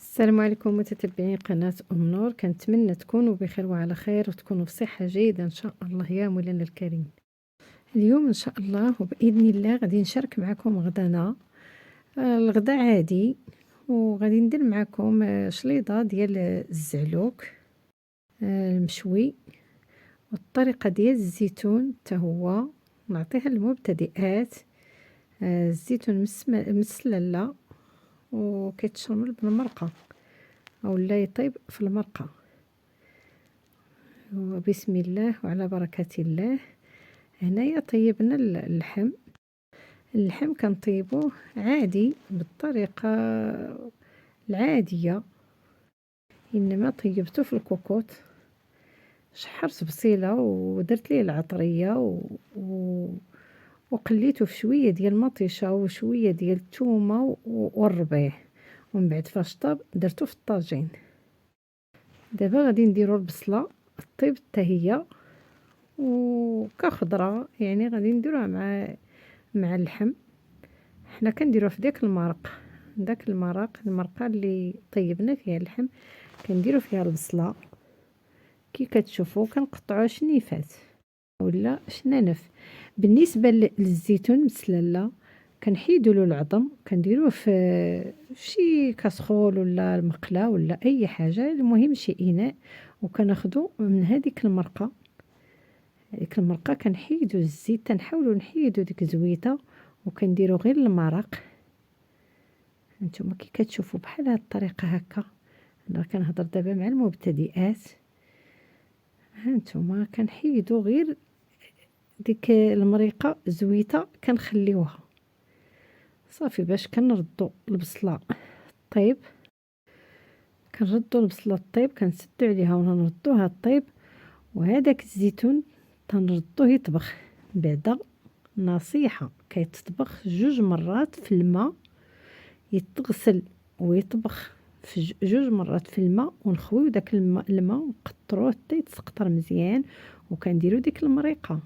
السلام عليكم متتبعين قناة أم نور، كنتمنى تكونوا بخير وعلى خير وتكونوا بصحة جيدة إن شاء الله يا مولانا الكريم. اليوم إن شاء الله وبإذن الله غادي نشارك معكم غدانا. الغدا عادي، وغادي ندير معكم شليضة ديال الزعلوك المشوي، والطريقة ديال الزيتون حتى هو نعطيها للمبتدئات. الزيتون مسللة وكيتشرمل بالمرقة أولا يطيب في المرقة. وبسم الله وعلى بركة الله. هنايا طيبنا اللحم كنطيبوه عادي بالطريقة العادية، إنما طيبته في الكوكوط، شحرت بصيلة ودرت ليه العطرية وقليته في شوية ديال المطيشة وشوية ديال الثومة والربيع، ومن بعد فاش طاب درتو في الطاجين. دابا غادي نديرو البصلة طيب حتى هي وكخضرة، يعني غادي نديروها مع اللحم. حنا كنديروها في داك المرقة اللي طيبنا فيها اللحم، كنديرو فيها البصلة كي كتشوفوا، كنقطعوها شنيفات ولا شنانف. بالنسبة للزيتون مسللة كنحيدو له العظم، كنديروه في شي كاسرول ولا المقله ولا اي حاجه، المهم شي اناء، وكناخدو من هذيك المرقه. كنحيدو الزيت، تنحاولوا نحيدو ديك الزويته، وكنديرو غير المرق. هانتوما كي كتشوفوا بحال هاد الطريقه هكا. انا كنهضر دابا مع المبتدئات. هانتوما كنحيدو غير ديك المريقه زويته، كنخليوها صافي باش كنردو البصله طيب. كنردو البصله طيب، كنسدو عليها ونردوها طيب، وهذاك الزيتون تنردوه يطبخ. بعدا نصيحه، كيتطبخ 2 مرات في الماء، يتغسل ويطبخ في 2 مرات في الماء، ونخويو داك الماء ونقطروه حتى يتسقطر مزيان، وكنديرو ديك المريقه.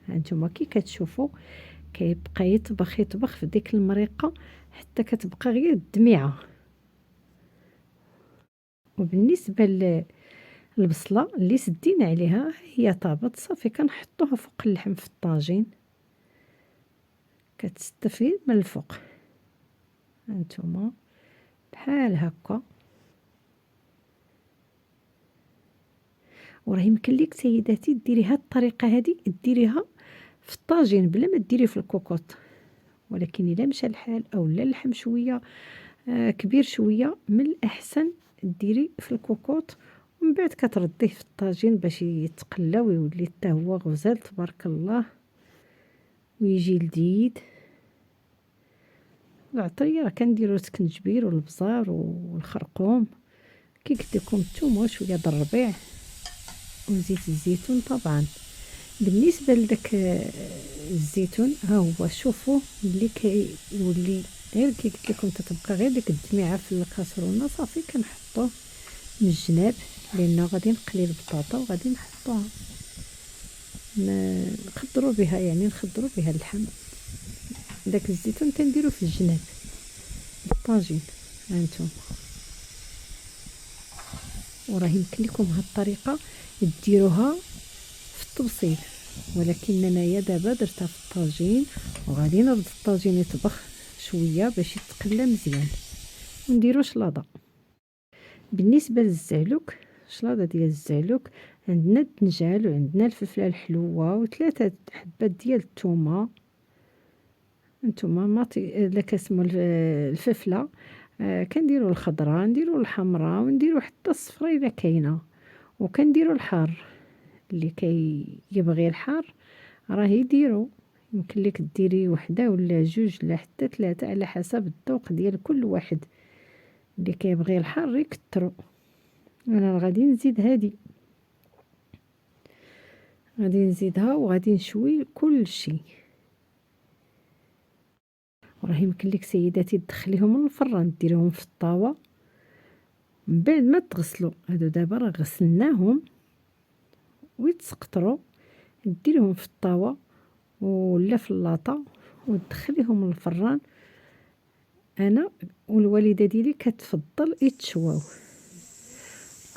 هانتوما كي كتشوفوا كيبقى يطبخ في ديك المريقه حتى كتبقى غير الدميعه. وبالنسبه للبصله اللي سدينا عليها هي طابت صافي، كنحطوها فوق اللحم في الطاجين، كتستفيد من الفوق. هانتوما بحال هكا. وراه يمكن ليك سيداتي ديري هاد الطريقه هادي، ديريها في الطاجين بلا ما ديري في الكوكوط، ولكن الا مشى الحال او لا اللحم شويه كبير شويه، من الاحسن ديري في الكوكوط، ومن بعد كترديه في الطاجين باش يتقلى ويولي حتى هو غزال تبارك الله ويجي لذيذ. العطريه راه كنديرو السكنجبير والبزار والخرقوم، كي قلت لكم الثوم وشويه د الربيع وزيت الزيتون طبعا. بالنسبه لداك الزيتون ها هو، شوفوا ملي كيولي غير كي قلت لكم تتبقى غير ديك الدميعه في الكاسرونه، صافي كنحطوه من الجناب، لانه غادي نقلي البطاطا وغادي نحطوها نخضروا بها، يعني نخضروا بها اللحم. داك الزيتون تنديرو في الجناب الطاجين. هانتوما وراه يمكن لكم هاد الطريقه ديروها في الطبسيل، ولكن انايا دابا درتها في الطاجين، وغادي نرد الطاجين يطبخ شويه باش يتقلى مزيان ونديرو شلاضه. بالنسبه للزعلوك، شلاضه ديال الزعلوك، عندنا الدنجال وعندنا الفلفله الحلوه و3 حبات ديال الثومه. نتوما الا كتسمو الفلفله كنديروا الخضراء، نديروا الحمراء، ونديروا حتى الصفراء الا كاينه، وكنديروا الحار. اللي كيبغي الحار راه يديروا، يمكن لك ديري وحده ولا 2 لا حتى 3 على حسب الذوق ديال كل واحد. اللي كيبغي الحار يكثروا. انا غادي نزيد غادي نزيدها وغادي نشوي كل شيء. وراه يمكن لك سيداتي تدخليهم من الفران، ديريهم في الطاوه من بعد ما تغسلوا. هادو دابا راه غسلناهم ويتسقطروا، ديريهم في الطاوه ولا في اللاطه وتدخليهم من الفران انا والوالده ديالي كتفضل يتشواو.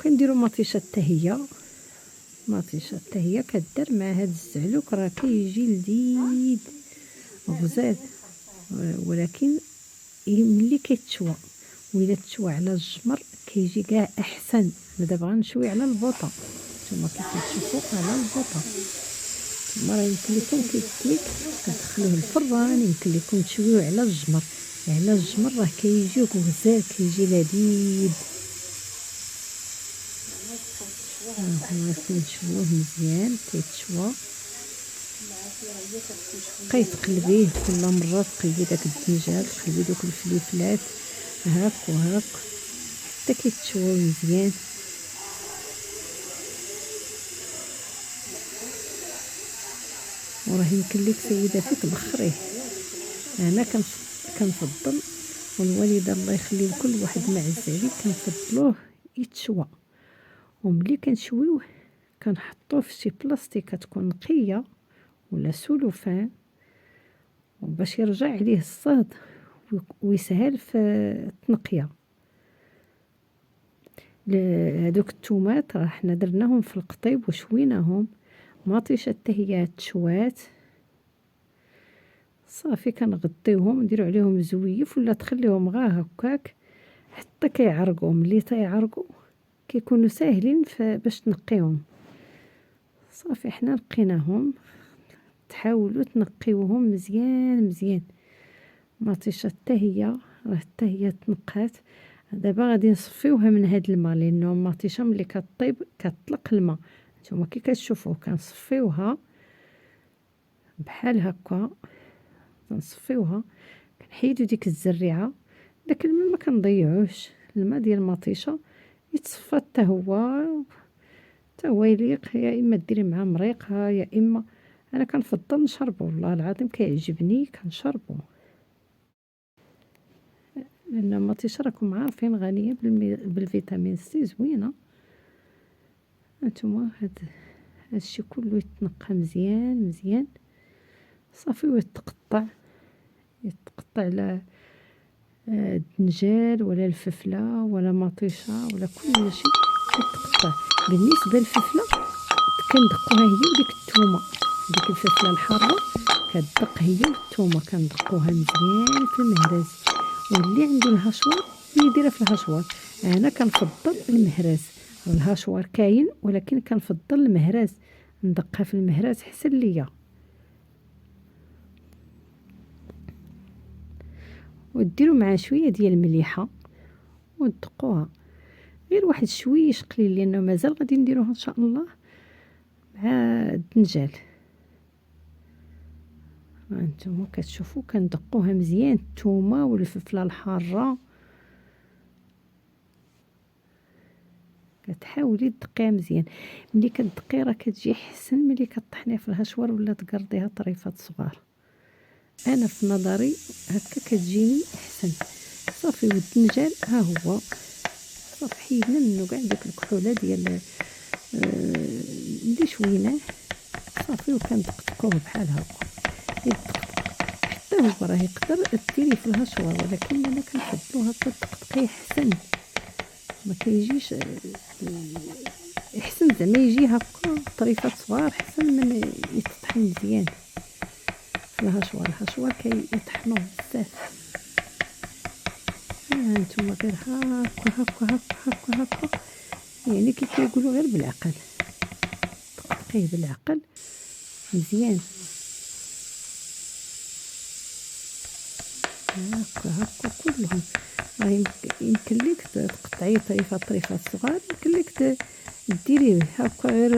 كنديرو مطيشه حتى هي، مطيشه حتى هي كدار مع هاد الزعلوك راه كيجي لذيذ غزال. ولكن ملي كيتشوى وإلا تشوى على الجمر كيجي كاع احسن. دابا غنشوي على البوطه، نتوما كي كتشوفوا على البوطه. نتوما راه يمكن لكم كيفليك كتدخلوه الفران، يمكن لكم تشويوه على الجمر. على الجمر راه كيجيو غزال، كيجي لذيذ. هو كنشووه مزيان كيتشوى، بقاي تقلبيه كل مره، تقلبي داك الدنجال، تقلبي دوك الفليفلات هاك وهاك حتى كيتشوى مزيان. وراه يمكن ليك سيداتي تبخريه. انا كنفضل، والوالده الله يخلي لكل واحد معز عليه، كنفضلوه يتشوى. وملي كنشويوه كنحطوه في شي بلاستيكه تكون نقيه ولا سلوفان، باش يرجع عليه الصهد ويسهل في التنقيه. هذوك التومات راه حنا درناهم في القطيب وشويناهم، مطيشه حتى هي تشوات صافي. كنغطيوهم نديرو عليهم زويف ولا تخليهم غا هكاك حتى كيعرقوا. ملي تيعرقوا كيكونوا ساهلين باش تنقيهم. صافي حنا نقيناهم. تحاولوا تنقيوهم مزيان مزيان. مطيشه حتى هي راه حتى هي تنقات. دابا غادي نصفيوها من هاد الماء، لانه المطيشه ملي كطيب كتطلق الماء. نتوما كي كتشوفوا كنصفيوها بحال هكا، كنصفيوها كنحيدو ديك الزريعه. داك الماء ما كنضيعوش، الماء ديال المطيشه يتصفى حتى هو يليق. يا اما ديري معاه مريقه، يا اما انا كنفضل نشربو، والله العظيم كيعجبني كنشربو. لان المطيشه راكم عارفين غنيه بالفيتامين سي زوينه. هانتوما هادشي كله يتنقى مزيان مزيان صافي، ويتقطع على الدنجال ولا الفلفله ولا مطيشه ولا كل شيء يتقطع. بالنسبه للفلفله كندقوها هي وديك الثومه، ديك الفلفله الحاره كتدق هي والثومه، كندقوها مزيان في المهرز. واللي عنده الهاشوار يديرها في الهاشوار. انا كنفضل المهراز. الهاشوار كاين ولكن كنفضل المهراز، ندقها في المهراز حسن ليا. وديروا معاه شويه ديال المليحه ودقوها غير واحد شويش قليل، لانه مازال غادي نديروها ان شاء الله مع الدنجال. هانتوما كتشوفوا كندقوها مزيان الثومه والفلفله الحاره. كتحاولي تدقيها مزيان. ملي كتدقي راه كتجي حسن ملي كطحنيها في الهشوار ولا تقرضيها طريفات صغار. انا في نظري هكا كتجيني احسن. صافي والدنجال ها هو صافي حيدنا منه كاع ديك الكحوله ديال اللي شويناه صافي. وكندقدقوه بحال هكا حتى هو راه يقدر ديريه في الهشوار، ولكن انا كنفضلو هكا تدقدقيه حسن. ما كيجيش احسن زعما يجي هكا طريفات صغار حسن من يتطحن مزيان في الهشوار كيطحنوه بزاف. هانتوما غير هكا يعني كي كيقولوا غير بالعقل، تقطقيه بالعقل مزيان هكا كلهم. راه يمكن ليك تقطعيه طريفات صغار، يمكن ليك ديريه هكا غير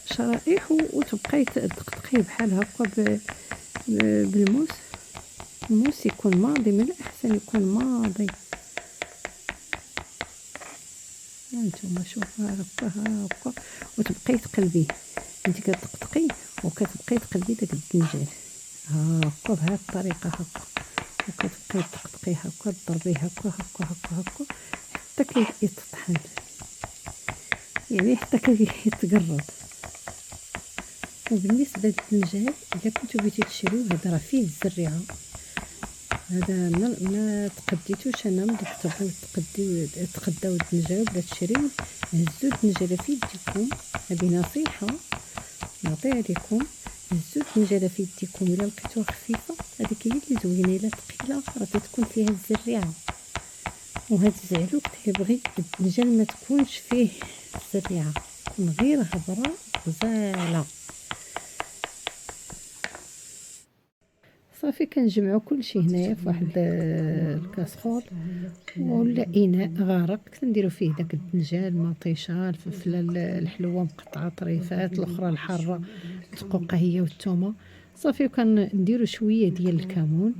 شرائح وتبقاي تدقدقيه بحال هكا بالموس. الموس يكون ماضي، من الاحسن يكون ماضي. هانتوما شوفوا هكا وتبقاي تقلبيه. انت كتدقدقي وكتبقاي تقلبي داك الدنجال هكا بهاد الطريقه هكا، وكتبقاي تدقدقيه هكا تضربيه هكا حتى كيتطحن، يعني حتى كيتقرب. وبالنسبه للدنجال الا كنتو بغيتي تشريوه هذا راه فيه الزريعه، هذا ما تقديتوش انا، ملي تبغيو تقداو الدنجره ولا تشريو، هزو الدنجره في يديكم. هذه نصيحه نعطيها لكم. هزو الدنجره في يديكم، الا لقيتوها خفيفه هذيك هي اللي زوينه، الا ثقيله راه تكون فيها الزريعه. وهذا الزعلوك تيبغي الدنجال ما تكونش فيه الزريعه، تكون غير هضره غزاله. صافي كنجمعوا كلشي هنايا في واحد الكاسرول ولا اناء غارق، كنديروا فيه داك الدنجال، مطيشه، الفلفله الحلوه مقطعه طريفات، الاخرى الحاره الدقوقه هي والثومه. صافي وكنديروا شويه ديال الكمون،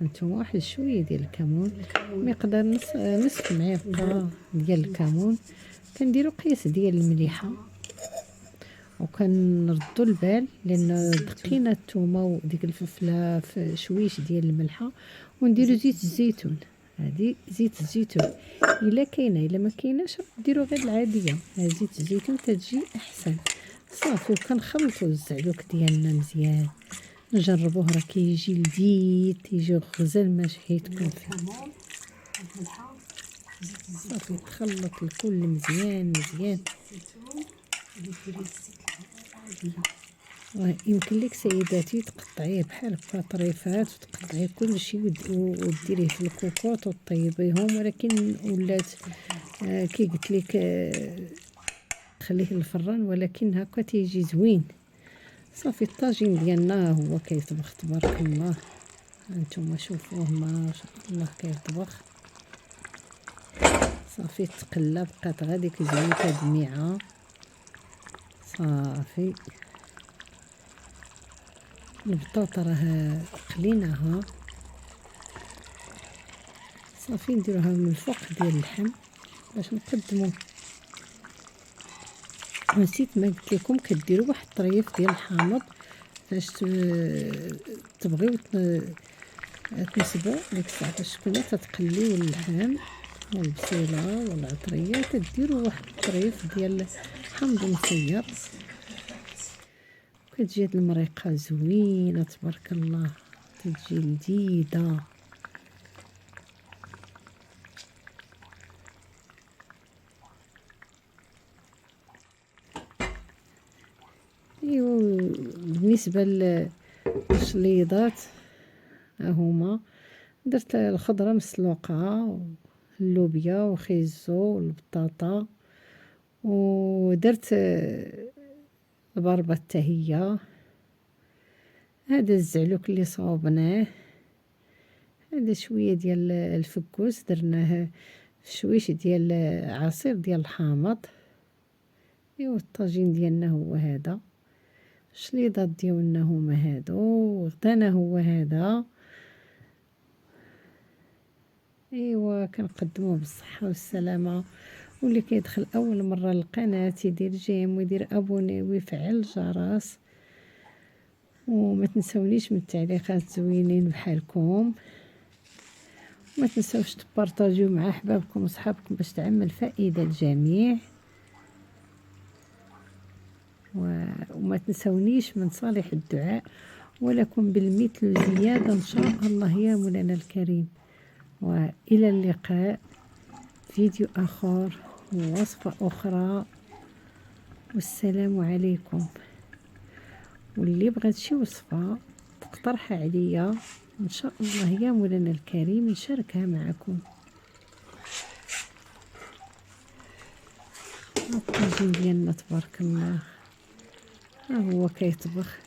هانتوما واحد شويه ديال الكمون، مقدار نصف معلقه ديال الكمون. كنديروا قياس ديال المليحه، وكنردوا البال لان دقينا الثومه وديك الفلفله في شويش ديال الملحه. ونديروا زيت الزيتون، هذه زيت الزيتون الا كاينه، الا ما كايناش ديروا غير العاديه، زيت الزيتون تجي احسن. صافي وكنخلطوا الزعلوك ديالنا مزيان، نجربوه راه كيجي لذيذ، تيجي غزال ما شهيتكم فيه. صافي تخلط الكل مزيان مزيان. يمكن لك سيداتي تقطعيه بحال هكا طريفات، وتقطعيه كلشي وديريه في الكوكوط وطيبيهم، ولكن ولات كي قلت لك خليه للفران، ولكن هكا تيجي زوين. صافي الطاجين ديالنا هو كيطبخ تبارك الله. هانتوما شوفوه ما شاء الله كيطبخ. صافي تقلى، بقات غير ديك زويته دميعه. صافي البطاطا راه قليناها، صافي نديروها من الفوق ديال اللحم باش نقدمو. نسيت ما قلت لكم، كديروا واحد الطريف ديال الحامض فاش تبغيو تنصبوا ديك الساعه، فاش كنا تتقليو اللحم والبصيله والعطريه، كديروا واحد الطريف ديال حامض مصير، كتجي هاد المريقه زوينه تبارك الله، تجي لذيذه. ايوا بالنسبه للشليضات هما درت الخضره مسلوقه، اللوبيا وخيزو والبطاطا، ودرت البربه حتى هي. هذا الزعلوك اللي صوبناه، هذا شويه ديال الفكوس درناه شويش ديال عصير ديال الحامض. ايوا الطاجين ديالنا هو هذا، الشليضات ديالنا هما هادو، وغدانا هو هذا. ايوا كنقدموه بالصحه والسلامه. واللي كيدخل اول مره للقناه يدير جيم ويدير ابوني ويفعل الجرس، وما تنسونيش من التعليقات زوينين بحالكم، وما تنسوش تبارطاجيو مع احبابكم وصحابكم باش تعم الفائده للجميع. وما تنسونيش من صالح الدعاء، ولكم بالمثل زيادة إن شاء الله يا مولانا الكريم. وإلى اللقاء، فيديو آخر ووصفة أخرى، والسلام عليكم. واللي بغات شي وصفة تقترحها عليا إن شاء الله يا مولانا الكريم نشاركها معكم. الطاجين ديالنا تبارك الله ها هو كيطبخ،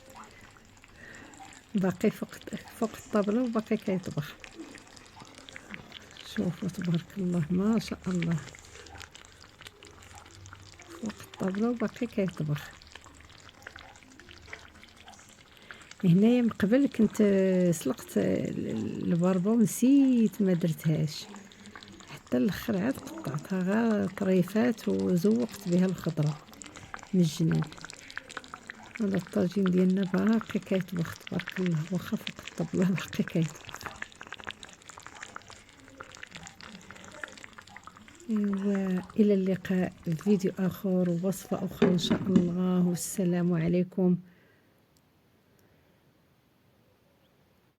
باقي فوق الطابلة وباقي كيطبخ. شوفوا تبارك الله ما شاء الله، فوق الطابلة وباقي كيطبخ. هنايا من قبل كنت سلقت البربة ونسيت ما درتهاش، حتى الاخر عاد قطعتها غير طريفات وزوقت بها الخضره من الجنان. هذا الطاجين ديالنا باقي كيطبخ تبارك الله، واخا فوق الطبله باقي كيطبخ. ايوا الى اللقاء في فيديو اخر ووصفه اخرى ان شاء الله، والسلام عليكم.